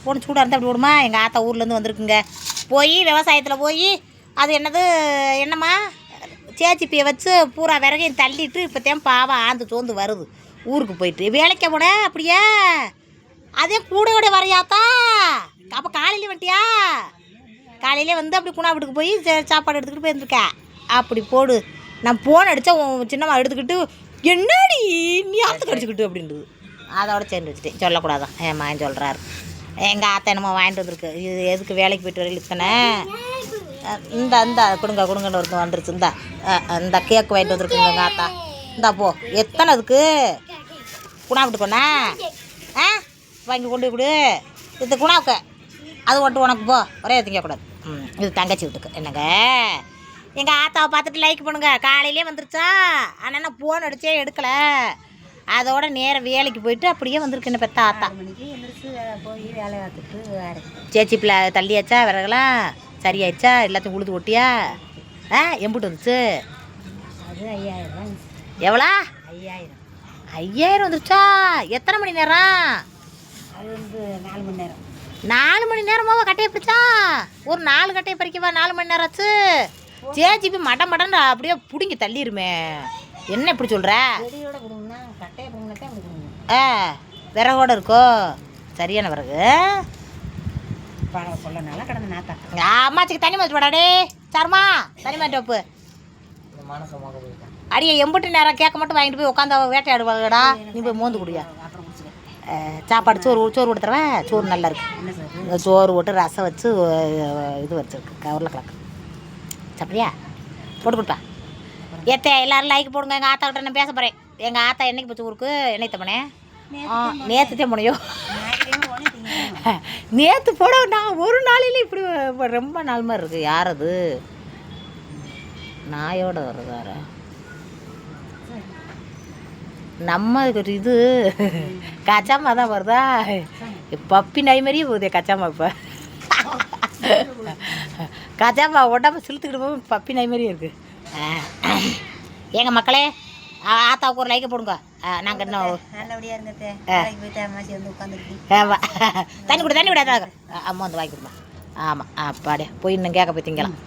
போன சூடாக இருந்தால் அப்படி விடுமா. எங்கள் ஆத்தா ஊர்லேருந்து வந்திருக்குங்க. போய் விவசாயத்தில் போய் அது என்னம்மா சேச்சிப்பியை வச்சு பூரா விறகையும் தள்ளிட்டு இப்போத்தையும் பாவம் ஆந்து சோர்ந்து வருது. ஊருக்கு போயிட்டு வேலைக்க போட அப்படியே அதே கூட வரையாத்தா. அப்போ காலையில் வந்துட்டியா? காலையிலே வந்து அப்படி குணா வீட்டுக்கு போய் சாப்பாடு எடுத்துக்கிட்டு போயிருந்துருக்க. அப்படி போடு. நான் ஃபோன் அடித்தா சின்னம்மா எடுத்துக்கிட்டு என்னடி நீ ஆற்றுக்கு அடிச்சுக்கிட்டு அப்படின்றது. அதோட சேர்ந்து வச்சுட்டேன். சொல்லக்கூடாதான் என் மகன் சொல்கிறாரு. எங்கள் ஆத்தா என்னமோ வாங்கிட்டு வந்திருக்கு. இது எதுக்கு வேலைக்கு போய்ட்டு வரையில் இத்தனை இந்த கொடுங்கன்னு ஒருத்தன் வந்துருச்சு. இந்த கேக்கு வாங்கிட்டு வந்துருக்குங்க எங்கள் ஆத்தா. இந்தா போ. எத்தனை அதுக்கு குணா விட்டுக்கோண்ணா வாங்கி கொண்டு கொடு. இது குணாவுக்கு அது ஒட்டு உனக்கு போ. ஒரே திங்கக்கூடாது. இது தங்கச்சி வீட்டுக்கு. என்னங்க எங்கள் ஆத்தாவை பார்த்துட்டு லைக் பண்ணுங்க. காலையிலே வந்துருச்சா. ஆனால் நான் ஃபோன் அடித்தே எடுக்கலை. அதோட நேரம் வேலைக்கு போயிட்டு அப்படியே வந்திருக்கு. என்ன பெத்த ஆத்தா மணிக்கு எந்திரிச்சு போய் வேலை பார்த்துட்டு சேச்சிப்பில் தள்ளியாச்சா விறகுலாம் சரியாயிடுச்சா? எல்லாத்தையும் உழுது ஒட்டியா? எம்பிட்டு வந்துச்சு? அது 5000. எவ்வளோ? 5000 வந்துருச்சா? எத்தனை மணி நேரம்? அது வந்து 4 மணி நேரம். 4 மணி நேரமாவா கட்டையை பிடிச்சா? ஒரு 4 கட்டையை பறிக்கவா 4 மணி நேரம் ஆச்சு? சேச்சிப்பி மடன்னு அப்படியே பிடிங்கி தள்ளிடுமே. என்ன இப்படி சொல்கிற? விறகோட இருக்கோ? சரியான விறகு. அம்மாச்சிக்கு தண்ணி மாற்றி போடாடே. சாருமா தண்ணி மாற்றி வைப்பு. அடியே எம்பிட்டு நேரம் கேட்க மட்டும் வாங்கிட்டு போய் உட்காந்து வேட்டையாடுவாங்கடா. நீ போய் மோந்து குடியா. சாப்பாடு சோறு கொடுத்துருவேன். சோறு நல்லா இருக்கு. சோறு போட்டு ரசம் வச்சு இது வச்சுருக்கு உருளைக்கிழங்கு. சாப்பிட்றியா? போட்டு கொடுப்பா. எல்லோரும் லைக் போடுங்க. எங்கள் ஆத்தா கிட்ட நான் பேச போகிறேன். எங்கள் ஆத்தா என்னைக்கு போச்சு ஊருக்கு? என்னைக்கு போனேன்? நேற்றுதான் போனையோ? நேற்று போட நான் ஒரு நாளையில இப்படி ரொம்ப நாள் மாதிரி இருக்குது. யார் அது? நாயோட வருதார நம்ம இது கச்சாமா தான் வருதா? பப்பி நாய் மாதிரியே போகுதே கச்சாமா. இப்போ கச்சாமா உடம்பு சிலுத்துக்கிட்டு போய் பப்பி நாய் மாதிரியே இருக்குது. எங்கள் மக்களே ஆத்தாவுக்கு ஒரு லைக்கை போடுங்க. நாங்கள் இன்னும் நல்லபடியாக தண்ணி விட அம்மா வந்து வாங்கி கொடுமா. ஆமாம் அப்பாடே போய் இன்னும் கேட்க போய் திங்கலாம்.